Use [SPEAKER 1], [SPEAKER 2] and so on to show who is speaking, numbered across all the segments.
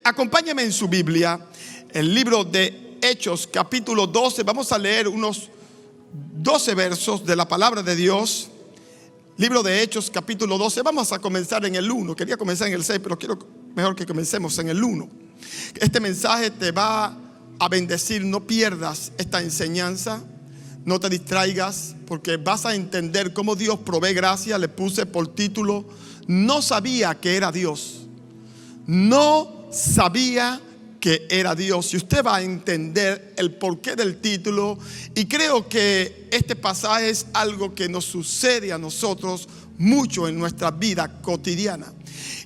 [SPEAKER 1] Acompáñame en su Biblia, el libro de Hechos, capítulo 12. Vamos a leer unos 12 versos de la palabra de Dios. Libro de Hechos, capítulo 12. Vamos a comenzar en el 1. Quería comenzar en el 6, pero quiero mejor que comencemos en el 1. Este mensaje te va a bendecir. No pierdas esta enseñanza. No te distraigas, porque vas a entender cómo Dios provee gracia. Le puse por título: no sabía que era Dios. No sabía que era Dios. Y usted va a entender el porqué del título. Y creo que este pasaje es algo que nos sucede a nosotros mucho en nuestra vida cotidiana.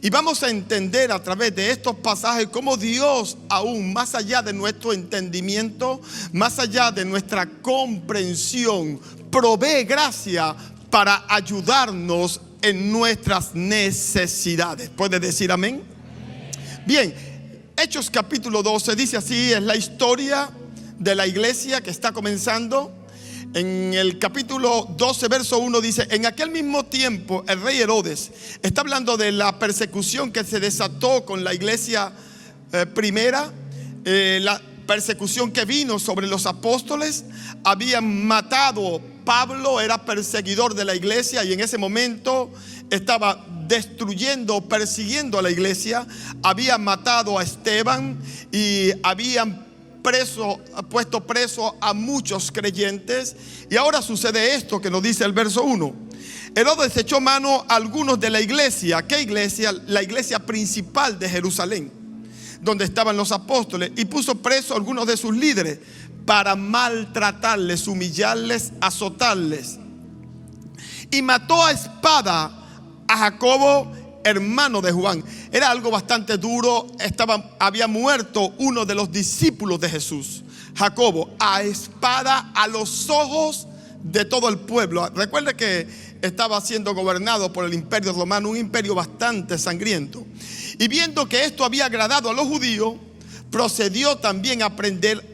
[SPEAKER 1] Y vamos a entender a través de estos pasajes cómo Dios, aún más allá de nuestro entendimiento, más allá de nuestra comprensión, provee gracia para ayudarnos en nuestras necesidades. ¿Puede decir amén? Bien, Hechos capítulo 12 dice así: es la historia de la iglesia que está comenzando. En el capítulo 12, verso 1 dice: en aquel mismo tiempo el rey Herodes, está hablando de la persecución que se desató con la iglesia primera, la persecución que vino sobre los apóstoles. Habían matado, Pablo era perseguidor de la iglesia y en ese momento estaba destruyendo, persiguiendo a la iglesia. Habían matado a Esteban y habían puesto preso a muchos creyentes. Y ahora sucede esto que nos dice el verso 1. Herodes echó mano a algunos de la iglesia. ¿Qué iglesia? La iglesia principal de Jerusalén, donde estaban los apóstoles, y puso preso a algunos de sus líderes para maltratarles, humillarles, azotarles. Y mató a espada a Jacobo, hermano de Juan. Era algo bastante duro. Había muerto uno de los discípulos de Jesús, Jacobo, a espada a los ojos de todo el pueblo. Recuerde que estaba siendo gobernado por el imperio romano, un imperio bastante sangriento. Y viendo que esto había agradado a los judíos, procedió también a prender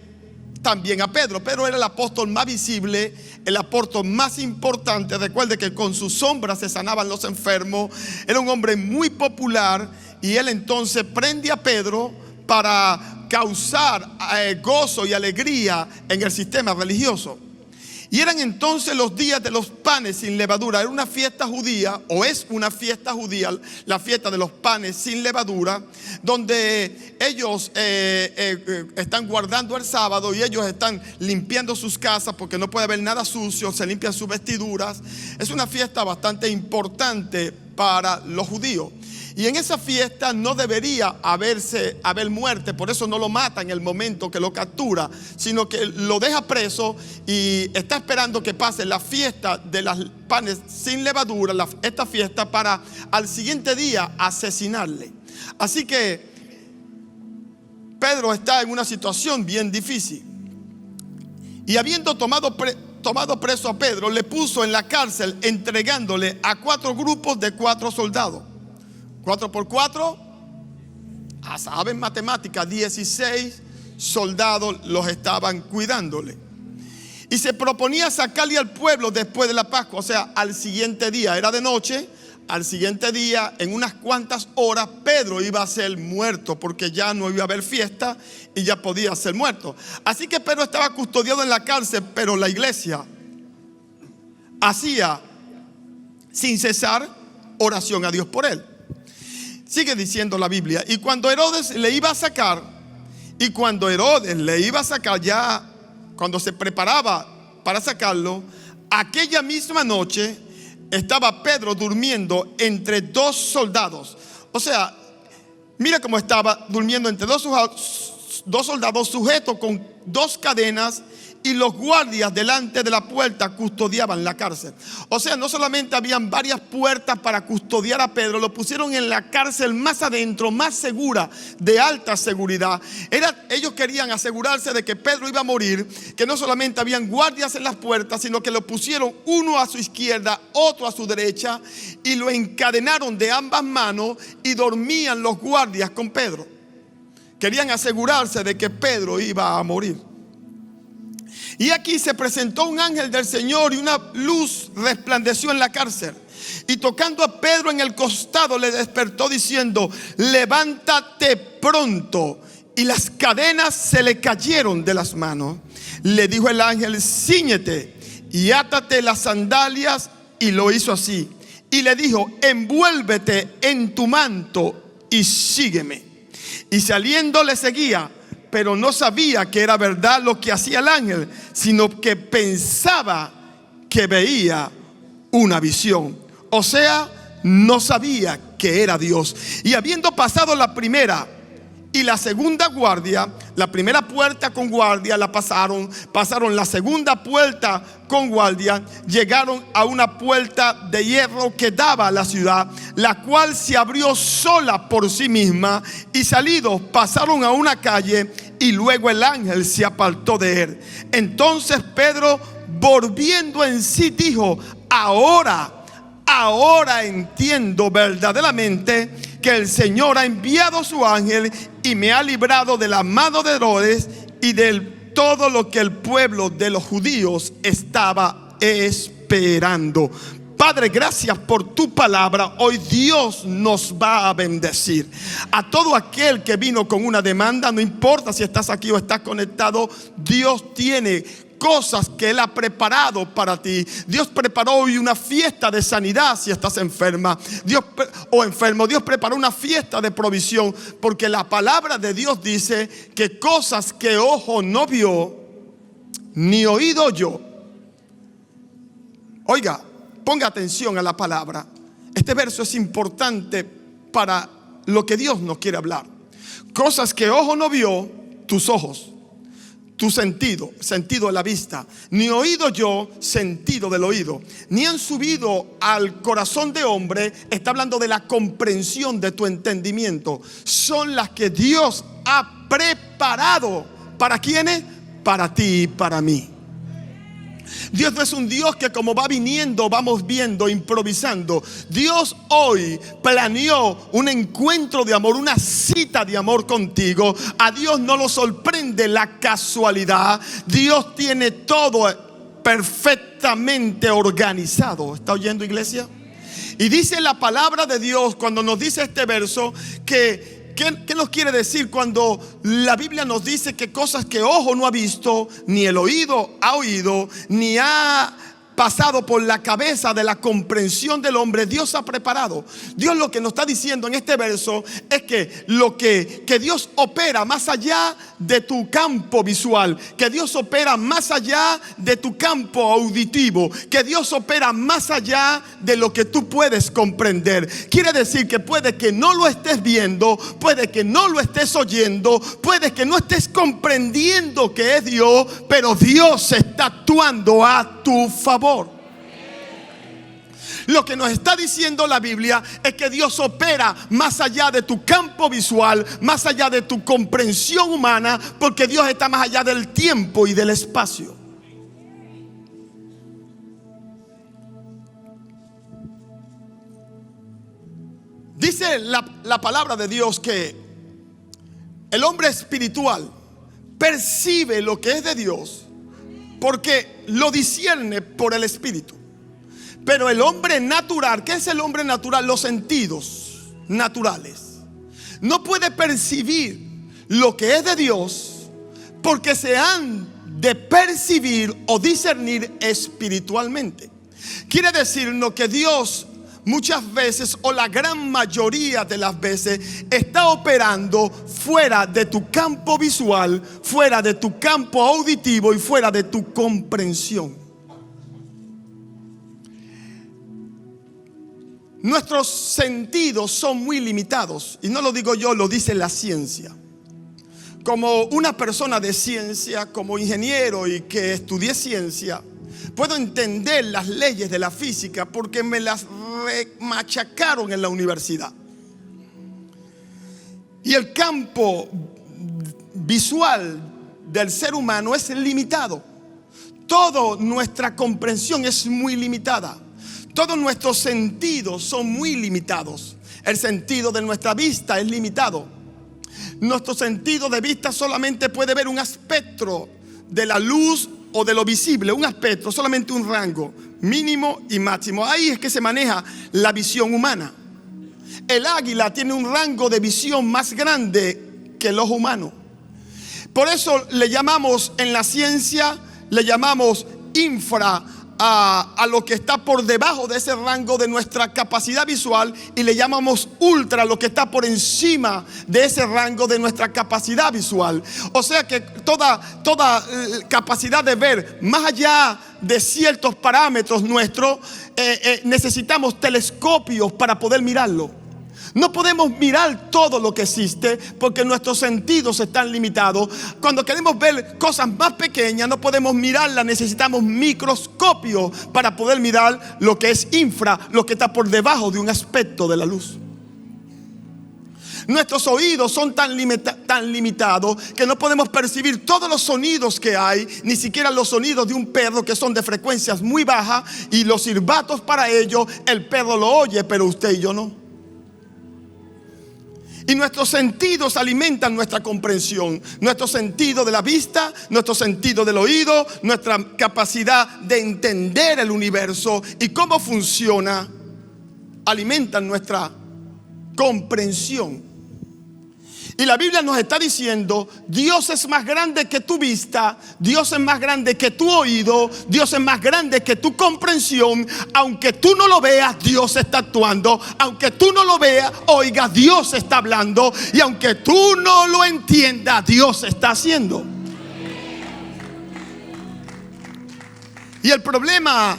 [SPEAKER 1] también a Pedro. Pedro era el apóstol más visible, el apóstol más importante. Recuerde que con su sombra se sanaban los enfermos. Era un hombre muy popular. Y él entonces prende a Pedro para causar gozo y alegría en el sistema religioso. Y eran entonces los días de los panes sin levadura. Era una fiesta judía, o es una fiesta judía, la fiesta de los panes sin levadura, donde ellos están guardando el sábado y ellos están limpiando sus casas porque no puede haber nada sucio, se limpian sus vestiduras. Es una fiesta bastante importante para los judíos. Y en esa fiesta no debería haber muerte. Por eso no lo mata en el momento que lo captura, sino que lo deja preso y está esperando que pase la fiesta de los panes sin levadura, esta fiesta, para al siguiente día asesinarle. Así que Pedro está en una situación bien difícil. Y habiendo tomado preso a Pedro, le puso en la cárcel, entregándole a 4 grupos de 4 soldados. 4 por 4, saben matemáticas, 16 soldados los estaban cuidándole. Y se proponía sacarle al pueblo después de la Pascua, o sea, al siguiente día. Era de noche. Al siguiente día, en unas cuantas horas, Pedro iba a ser muerto, porque ya no iba a haber fiesta y ya podía ser muerto. Así que Pedro estaba custodiado en la cárcel, pero la iglesia hacía sin cesar oración a Dios por él. Sigue diciendo la Biblia: y cuando Herodes le iba a sacar, ya cuando se preparaba para sacarlo, aquella misma noche estaba Pedro durmiendo entre 2 soldados. O sea, mira cómo estaba durmiendo entre dos soldados, sujetos con 2 cadenas, y los guardias delante de la puerta custodiaban la cárcel. O sea, no solamente habían varias puertas para custodiar a Pedro, lo pusieron en la cárcel más adentro, más segura, de alta seguridad. Ellos querían asegurarse de que Pedro iba a morir, que no solamente habían guardias en las puertas, sino que lo pusieron uno a su izquierda, otro a su derecha, y lo encadenaron de ambas manos, y dormían los guardias con Pedro. Querían asegurarse de que Pedro iba a morir. Y aquí se presentó un ángel del Señor y una luz resplandeció en la cárcel. Y tocando a Pedro en el costado, le despertó diciendo: levántate pronto. Y las cadenas se le cayeron de las manos. Le dijo el ángel: cíñete y átate las sandalias. Y lo hizo así. Y le dijo: envuélvete en tu manto y sígueme. Y saliendo le seguía, pero no sabía que era verdad lo que hacía el ángel, sino que pensaba que veía una visión. O sea, no sabía que era Dios. Y habiendo pasado la primera y la segunda guardia, la primera puerta con guardia la pasaron la segunda puerta con guardia, llegaron a una puerta de hierro que daba a la ciudad, la cual se abrió sola por sí misma, y salidos pasaron a una calle, y luego el ángel se apartó de él. Entonces Pedro, volviendo en sí, dijo: ahora entiendo verdaderamente que el Señor ha enviado su ángel y me ha librado de la mano de Herodes y de todo lo que el pueblo de los judíos estaba esperando. Padre, gracias por tu palabra. Hoy Dios nos va a bendecir. A todo aquel que vino con una demanda, no importa si estás aquí o estás conectado, Dios tiene cosas que Él ha preparado para ti. Dios preparó hoy una fiesta de sanidad si estás enferma o enfermo. Dios preparó una fiesta de provisión, porque la palabra de Dios dice que cosas que ojo no vio ni oído oyó. Oiga, ponga atención a la palabra. Este verso es importante para lo que Dios nos quiere hablar. Cosas que ojo no vio, tus ojos, tu sentido de la vista, ni oído yo, sentido del oído, ni han subido al corazón de hombre. Está hablando de la comprensión de tu entendimiento. Son las que Dios ha preparado. ¿Para quiénes? Para ti y para mí. Dios no es un Dios que como va viniendo, vamos viendo, improvisando. Dios hoy planeó un encuentro de amor, una cita de amor contigo. A Dios no lo sorprende la casualidad. Dios tiene todo perfectamente organizado. ¿Está oyendo, iglesia? Y dice la palabra de Dios cuando nos dice este verso que ¿qué nos quiere decir cuando la Biblia nos dice que cosas que ojo no ha visto, ni el oído ha oído, ni ha pasado por la cabeza de la comprensión del hombre, Dios ha preparado? Dios lo que nos está diciendo en este verso es que que Dios opera más allá de tu campo visual, que Dios opera más allá de tu campo auditivo, que Dios opera más allá de lo que tú puedes comprender. Quiere decir que puede que no lo estés viendo, puede que no lo estés oyendo, puede que no estés comprendiendo que es Dios, pero Dios está actuando a tu favor. Lo que nos está diciendo la Biblia es que Dios opera más allá de tu campo visual, más allá de tu comprensión humana, porque Dios está más allá del tiempo y del espacio. Dice la palabra de Dios que el hombre espiritual percibe lo que es de Dios porque lo discierne por el Espíritu. Pero el hombre natural, ¿qué es el hombre natural? Los sentidos naturales. No puede percibir lo que es de Dios porque se han de percibir o discernir espiritualmente. Quiere decirnos que Dios muchas veces, o la gran mayoría de las veces, está operando fuera de tu campo visual, fuera de tu campo auditivo y fuera de tu comprensión. Nuestros sentidos son muy limitados, y no lo digo yo, lo dice la ciencia. Como una persona de ciencia, como ingeniero y que estudié ciencia, puedo entender las leyes de la física porque me las machacaron en la universidad. Y el campo visual del ser humano es limitado. Toda nuestra comprensión es muy limitada. Todos nuestros sentidos son muy limitados. El sentido de nuestra vista es limitado. Nuestro sentido de vista solamente puede ver un aspecto de la luz o de lo visible, un aspecto, solamente un rango. mínimo y máximo. Ahí es que se maneja la visión humana. El águila tiene un rango de visión más grande que el ojo humano. Por eso le llamamos en la ciencia, le llamamos infra a lo que está por debajo de ese rango de nuestra capacidad visual, y le llamamos ultra a lo que está por encima de ese rango de nuestra capacidad visual. O sea que toda capacidad de ver más allá de ciertos parámetros nuestros, necesitamos telescopios para poder mirarlo. No podemos mirar todo lo que existe porque nuestros sentidos están limitados. Cuando queremos ver cosas más pequeñas, no podemos mirarlas. Necesitamos microscopios para poder mirar lo que es infra, lo que está por debajo de un aspecto de la luz. Nuestros oídos son tan limitados que no podemos percibir todos los sonidos que hay, ni siquiera los sonidos de un perro, que son de frecuencias muy bajas, y los silbatos para ello el perro lo oye, pero usted y yo no. Y nuestros sentidos alimentan nuestra comprensión. Nuestro sentido de la vista, nuestro sentido del oído, nuestra capacidad de entender el universo y cómo funciona, alimentan nuestra comprensión. Y la Biblia nos está diciendo: Dios es más grande que tu vista, Dios es más grande que tu oído, Dios es más grande que tu comprensión. Aunque tú no lo veas, Dios está actuando. Aunque tú no lo veas, oiga, Dios está hablando. Y aunque tú no lo entiendas, Dios está haciendo. Y el problema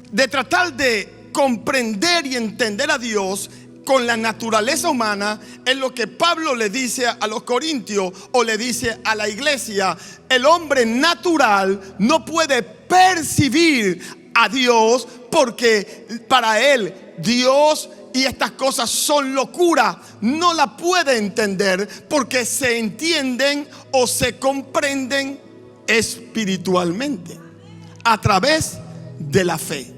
[SPEAKER 1] de tratar de comprender y entender a Dios con la naturaleza humana es lo que Pablo le dice a los corintios, o le dice a la iglesia: el hombre natural no puede percibir a Dios, porque para él Dios y estas cosas son locura. No la puede entender porque se entienden o se comprenden espiritualmente a través de la fe.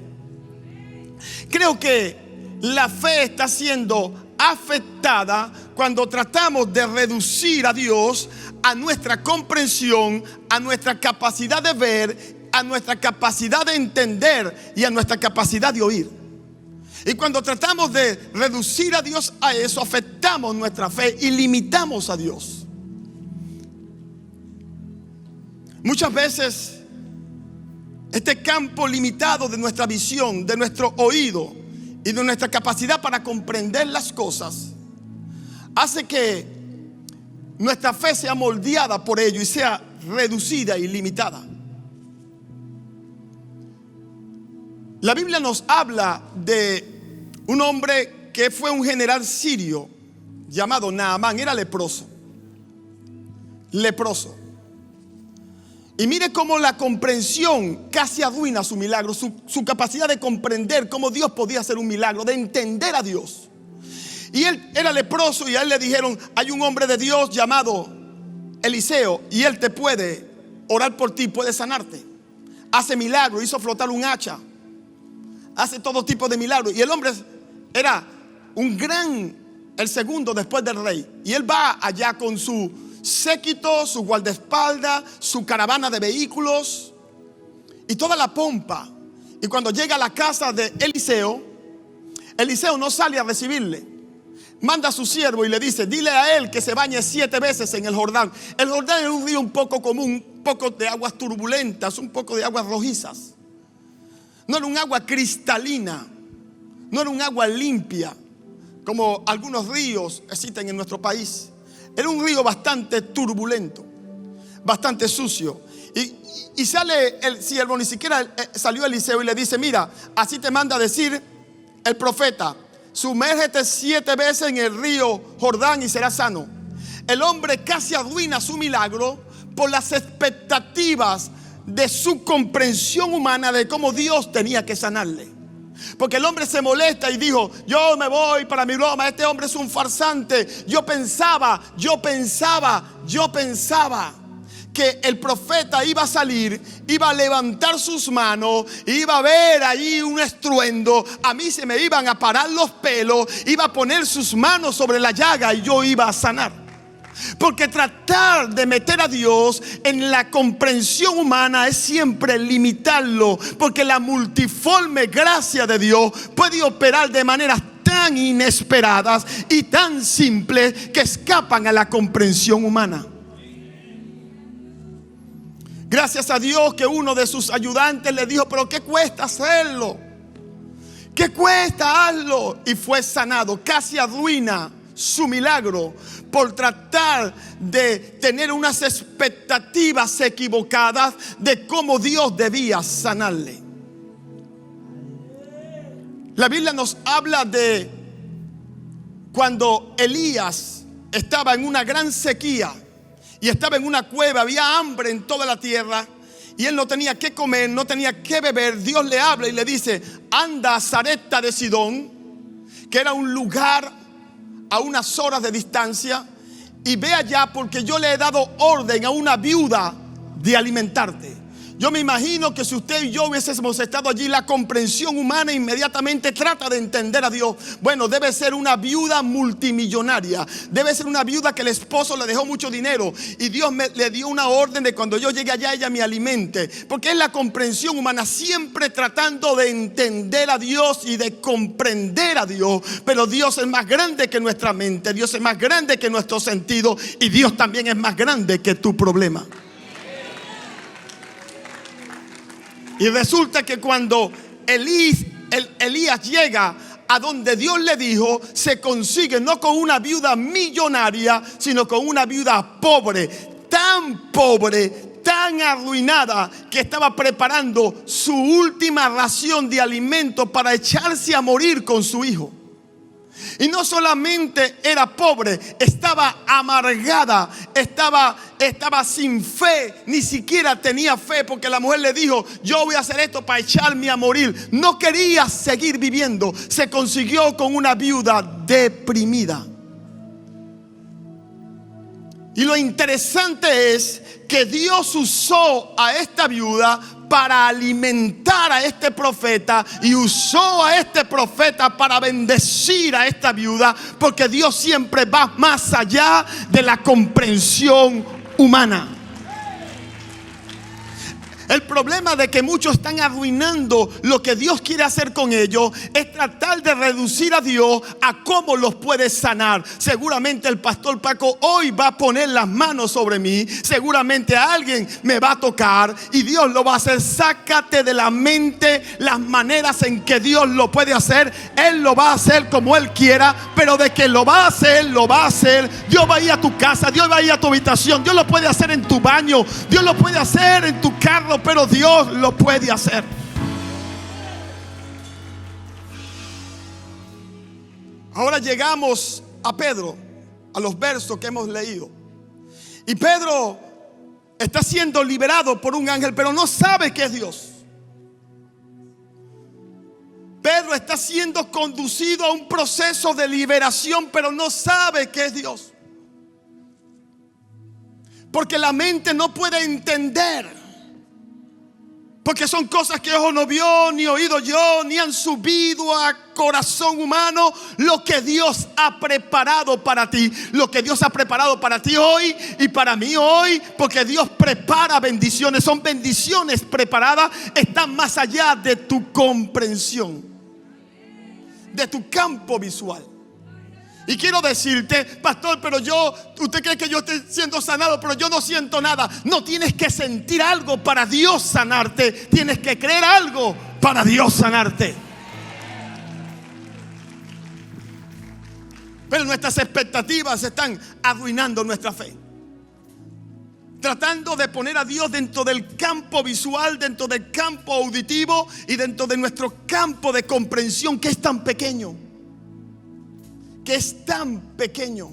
[SPEAKER 1] Creo que la fe está siendo afectada cuando tratamos de reducir a Dios a nuestra comprensión, a nuestra capacidad de ver, a nuestra capacidad de entender y a nuestra capacidad de oír. Y cuando tratamos de reducir a Dios a eso, afectamos nuestra fe y limitamos a Dios. Muchas veces este campo limitado de nuestra visión, de nuestro oído y de nuestra capacidad para comprender las cosas, hace que nuestra fe sea moldeada por ello y sea reducida y limitada. La Biblia nos habla de un hombre que fue un general sirio llamado Naamán. Era leproso. Y mire cómo la comprensión casi arruina su milagro, su capacidad de comprender cómo Dios podía hacer un milagro, de entender a Dios. Y él era leproso, y a él le dijeron: hay un hombre de Dios llamado Eliseo, y él te puede orar por ti, puede sanarte. Hace milagros, hizo flotar un hacha, hace todo tipo de milagros. Y el hombre era el segundo después del rey. Y él va allá con su séquito, su guardaespaldas, su caravana de vehículos y toda la pompa. Y cuando llega a la casa de Eliseo, Eliseo no sale a recibirle. Manda a su siervo y le dice: dile a él que se bañe 7 veces en el Jordán. El Jordán es un río un poco común, un poco de aguas turbulentas, un poco de aguas rojizas. No era un agua cristalina, no era un agua limpia como algunos ríos existen en nuestro país. Era un río bastante turbulento, bastante sucio. Y sale el siervo, ni siquiera salió Eliseo, y le dice: mira, así te manda a decir el profeta: sumérgete 7 veces en el río Jordán y serás sano. El hombre casi arruina su milagro por las expectativas de su comprensión humana de cómo Dios tenía que sanarle. Porque el hombre se molesta y dijo: yo me voy para mi broma, este hombre es un farsante. Yo pensaba que el profeta iba a salir, iba a levantar sus manos, iba a ver allí un estruendo, a mí se me iban a parar los pelos, iba a poner sus manos sobre la llaga y yo iba a sanar. Porque tratar de meter a Dios en la comprensión humana es siempre limitarlo, porque la multiforme gracia de Dios puede operar de maneras tan inesperadas y tan simples que escapan a la comprensión humana. Gracias a Dios que uno de sus ayudantes le dijo: pero ¿qué cuesta hacerlo? ¿Qué cuesta? Hazlo. Y fue sanado. Casi arruina su milagro por tratar de tener unas expectativas equivocadas de cómo Dios debía sanarle. La Biblia nos habla de cuando Elías estaba en una gran sequía y estaba en una cueva, había hambre en toda la tierra y él no tenía que comer, no tenía que beber. Dios le habla y le dice: anda a Sarepta de Sidón, que era un lugar a unas horas de distancia, y ve allá porque yo le he dado orden a una viuda de alimentarte. Yo me imagino que si usted y yo hubiésemos estado allí, la comprensión humana inmediatamente trata de entender a Dios. Bueno, debe ser una viuda multimillonaria, debe ser una viuda que el esposo le dejó mucho dinero y Dios le dio una orden de cuando yo llegue allá ella me alimente. Porque es la comprensión humana, siempre tratando de entender a Dios y de comprender a Dios. Pero Dios es más grande que nuestra mente, Dios es más grande que nuestro sentido, y Dios también es más grande que tu problema. Y resulta que cuando Elías llega a donde Dios le dijo, se consigue no con una viuda millonaria, sino con una viuda pobre, tan arruinada, que estaba preparando su última ración de alimento para echarse a morir con su hijo. Y no solamente era pobre, estaba amargada, estaba sin fe, ni siquiera tenía fe, porque la mujer le dijo: yo voy a hacer esto para echarme a morir. No quería seguir viviendo. Se consiguió con una viuda deprimida. Y lo interesante es que Dios usó a esta viuda para alimentar a este profeta, y usó a este profeta para bendecir a esta viuda, porque Dios siempre va más allá de la comprensión humana. El problema de que muchos están arruinando lo que Dios quiere hacer con ellos es tratar de reducir a Dios a cómo los puede sanar. Seguramente el pastor Paco hoy va a poner las manos sobre mí. Seguramente alguien me va a tocar y Dios lo va a hacer. Sácate de la mente las maneras en que Dios lo puede hacer. Él lo va a hacer como Él quiera, pero de que lo va a hacer, lo va a hacer. Dios va a ir a tu casa, Dios va a ir a tu habitación, Dios lo puede hacer en tu baño, Dios lo puede hacer en tu carro, pero Dios lo puede hacer. Ahora llegamos a Pedro, a los versos que hemos leído. Y Pedro está siendo liberado por un ángel, pero no sabe que es Dios. Pedro está siendo conducido a un proceso de liberación, pero no sabe que es Dios. Porque la mente no puede entender. Porque son cosas que ojo no vio, ni oído yo, ni han subido a corazón humano lo que Dios ha preparado para ti. Lo que Dios ha preparado para ti hoy y para mí hoy. Porque Dios prepara bendiciones. Son bendiciones preparadas. Están más allá de tu comprensión, de tu campo visual. Y quiero decirte: pastor, pero usted cree que yo estoy siendo sanado, pero yo no siento nada. No tienes que sentir algo para Dios sanarte. Tienes que creer algo para Dios sanarte. Pero nuestras expectativas están arruinando nuestra fe. Tratando de poner a Dios dentro del campo visual, dentro del campo auditivo y dentro de nuestro campo de comprensión, que es tan pequeño. Que es tan pequeño.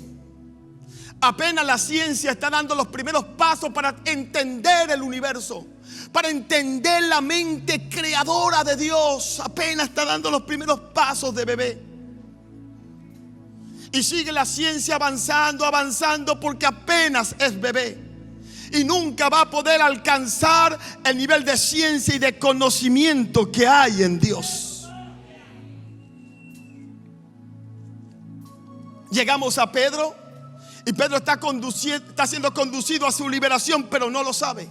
[SPEAKER 1] Apenas la ciencia está dando los primeros pasos para entender el universo, para entender la mente creadora de Dios. Apenas está dando los primeros pasos de bebé. Y sigue la ciencia avanzando, porque apenas es bebé. Y nunca va a poder alcanzar el nivel de ciencia y de conocimiento que hay en Dios. Llegamos a Pedro Y Pedro está siendo conducido a su liberación, pero no lo sabe.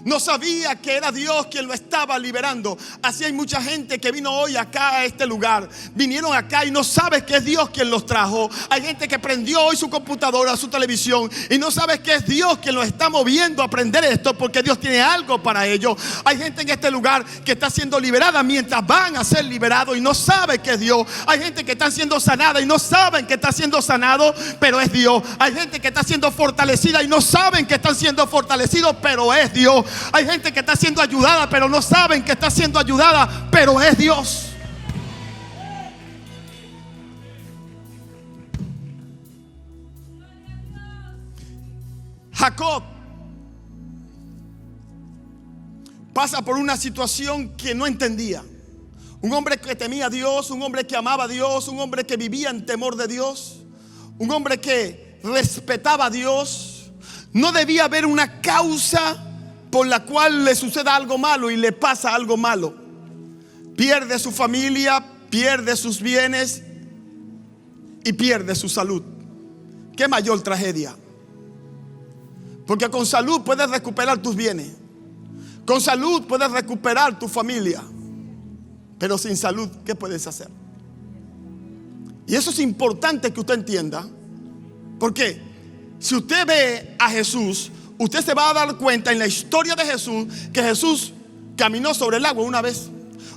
[SPEAKER 1] No sabía que era Dios quien lo estaba liberando. Así hay mucha gente que vino hoy acá a este lugar. Vinieron acá y no sabe que es Dios quien los trajo. Hay gente que prendió hoy su computadora, su televisión, y no sabe que es Dios quien los está moviendo a aprender esto, porque Dios tiene algo para ellos. Hay gente en este lugar que está siendo liberada mientras van a ser liberados y no sabe que es Dios. Hay gente que está siendo sanada y no saben que está siendo sanado, pero es Dios. Hay gente que está siendo fortalecida y no saben que están siendo fortalecidos, pero es Dios. Hay gente que está siendo ayudada, pero no saben que está siendo ayudada, pero es Dios. Jacob pasa por una situación que no entendía. Un hombre que temía a Dios, un hombre que amaba a Dios, un hombre que vivía en temor de Dios, un hombre que respetaba a Dios. No debía haber una causa por la cual le suceda algo malo y le pasa algo malo. Pierde su familia, pierde sus bienes y pierde su salud. ¿Qué mayor tragedia? Porque con salud puedes recuperar tus bienes, con salud puedes recuperar tu familia, pero sin salud, ¿qué puedes hacer? Y eso es importante que usted entienda, porque si usted ve a Jesús, usted se va a dar cuenta en la historia de Jesús que Jesús caminó sobre el agua una vez.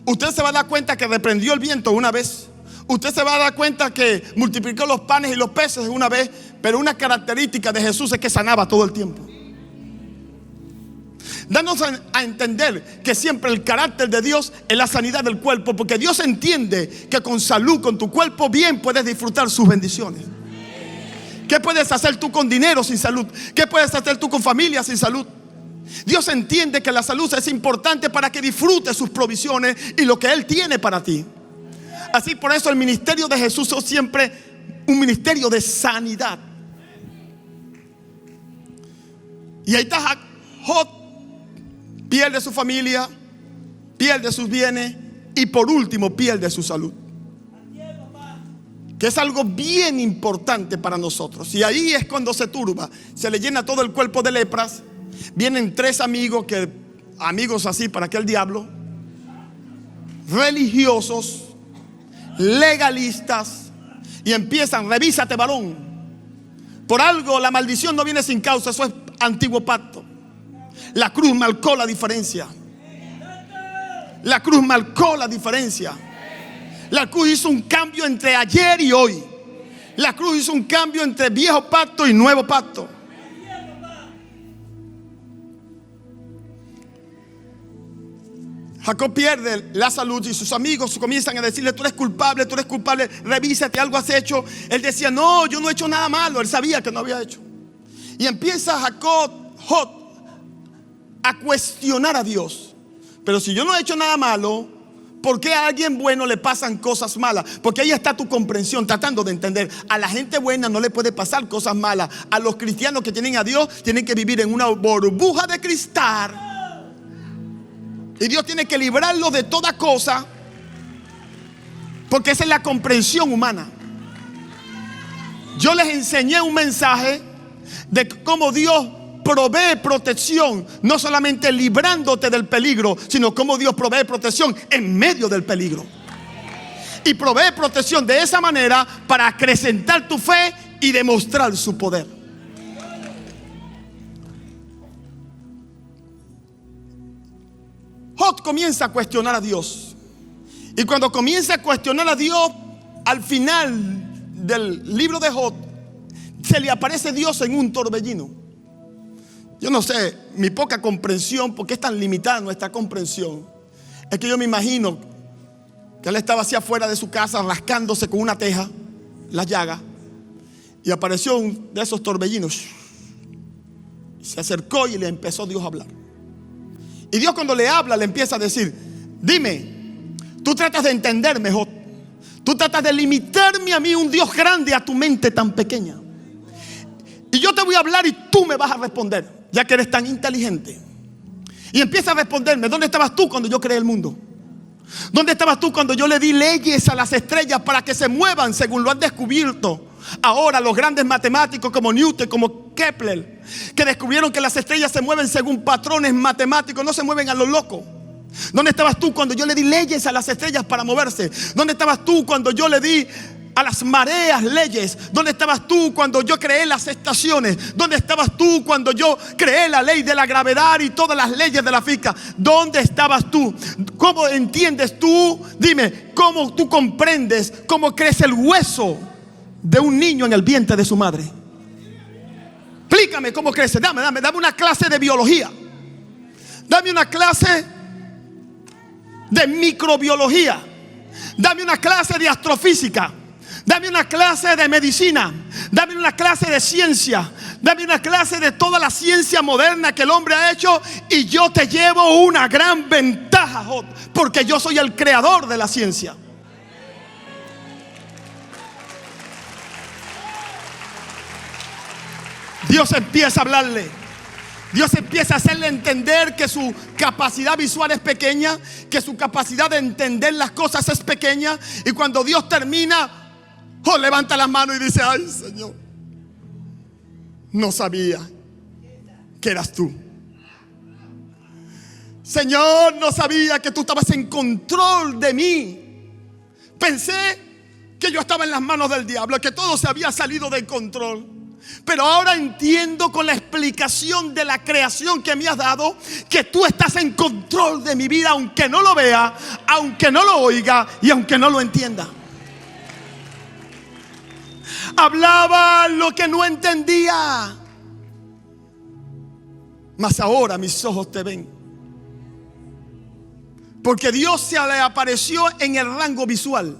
[SPEAKER 1] Usted se va a dar cuenta que reprendió el viento una vez. Usted se va a dar cuenta que multiplicó los panes y los peces una vez. Pero una característica de Jesús es que sanaba todo el tiempo. Danos a entender que siempre el carácter de Dios es la sanidad del cuerpo, porque Dios entiende que con salud, con tu cuerpo bien, puedes disfrutar sus bendiciones. ¿Qué puedes hacer tú con dinero sin salud? ¿Qué puedes hacer tú con familia sin salud? Dios entiende que la salud es importante para que disfrutes sus provisiones y lo que Él tiene para ti. Así, por eso el ministerio de Jesús es siempre un ministerio de sanidad. Y ahí está Job. Pierde su familia, pierde sus bienes y por último pierde su salud, que es algo bien importante para nosotros. Y ahí es cuando se turba, se le llena todo el cuerpo de lepras. Vienen tres amigos, amigos así para aquel diablo, religiosos, legalistas, y empiezan: revísate, varón. Por algo la maldición no viene sin causa, eso es antiguo pacto. La cruz marcó la diferencia. La cruz marcó la diferencia. La cruz hizo un cambio entre ayer y hoy. La cruz hizo un cambio entre viejo pacto y nuevo pacto. Jacob pierde la salud y sus amigos comienzan a decirle: tú eres culpable, revísate, algo has hecho. Él decía: no, yo no he hecho nada malo. Él sabía que no había hecho. Y empieza Job a cuestionar a Dios. Pero si yo no he hecho nada malo, ¿por qué a alguien bueno le pasan cosas malas? Porque ahí está tu comprensión, tratando de entender. A la gente buena no le puede pasar cosas malas. A los cristianos que tienen a Dios tienen que vivir en una burbuja de cristal. Y Dios tiene que librarlo de toda cosa, porque esa es la comprensión humana. Yo les enseñé un mensaje de cómo Dios provee protección, no solamente librándote del peligro, sino cómo Dios provee protección en medio del peligro. Y provee protección de esa manera para acrecentar tu fe y demostrar su poder. Job comienza a cuestionar a Dios. Y cuando comienza a cuestionar a Dios, al final del libro de Job, se le aparece Dios en un torbellino. Yo no sé, mi poca comprensión, porque es tan limitada nuestra comprensión, es que yo me imagino que él estaba así afuera de su casa rascándose con una teja la llaga, y apareció un de esos torbellinos. Se acercó y le empezó Dios a hablar. Y Dios, cuando le habla, le empieza a decir: dime, tú tratas de entenderme, Job. Tú tratas de limitarme a mí, un Dios grande, a tu mente tan pequeña. Y yo te voy a hablar y tú me vas a responder, ya que eres tan inteligente. Y empieza a responderme: ¿dónde estabas tú cuando yo creé el mundo? ¿Dónde estabas tú cuando yo le di leyes a las estrellas para que se muevan según lo han descubierto ahora los grandes matemáticos como Newton, como Kepler, que descubrieron que las estrellas se mueven según patrones matemáticos, no se mueven a lo loco? ¿Dónde estabas tú cuando yo le di leyes a las estrellas para moverse? ¿Dónde estabas tú cuando yo le di a las mareas leyes? ¿Dónde estabas tú cuando yo creé las estaciones? ¿Dónde estabas tú cuando yo creé la ley de la gravedad y todas las leyes de la física? ¿Dónde estabas tú? ¿Cómo entiendes tú? Dime, ¿cómo tú comprendes cómo crece el hueso de un niño en el vientre de su madre? Explícame cómo crece. Dame una clase de biología. Dame una clase de microbiología. Dame una clase de astrofísica. Dame una clase de medicina. Dame una clase de ciencia. Dame una clase de toda la ciencia moderna que el hombre ha hecho. Y yo te llevo una gran ventaja, porque yo soy el creador de la ciencia. Dios empieza a hablarle. Dios empieza a hacerle entender que su capacidad visual es pequeña, que su capacidad de entender las cosas es pequeña. Y cuando Dios termina, levanta las manos y dice: ay, Señor, no sabía que eras tú. Señor, no sabía que tú estabas en control de mí. Pensé que yo estaba en las manos del diablo, que todo se había salido de control. Pero ahora entiendo con la explicación de la creación que me has dado que tú estás en control de mi vida, aunque no lo vea, aunque no lo oiga y aunque no lo entienda. Hablaba lo que no entendía, mas ahora mis ojos te ven. Porque Dios se le apareció en el rango visual.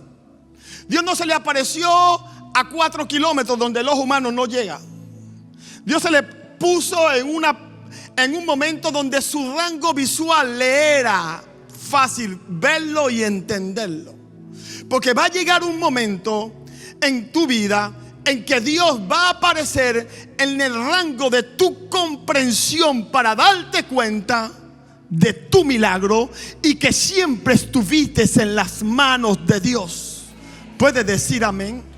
[SPEAKER 1] Dios no se le apareció a 4 kilómetros donde el ojo humano no llega. Dios se le puso en un momento donde su rango visual le era fácil verlo y entenderlo. Porque va a llegar un momento en tu vida en que Dios va a aparecer en el rango de tu comprensión para darte cuenta de tu milagro y que siempre estuviste en las manos de Dios. ¿Puedes decir amén?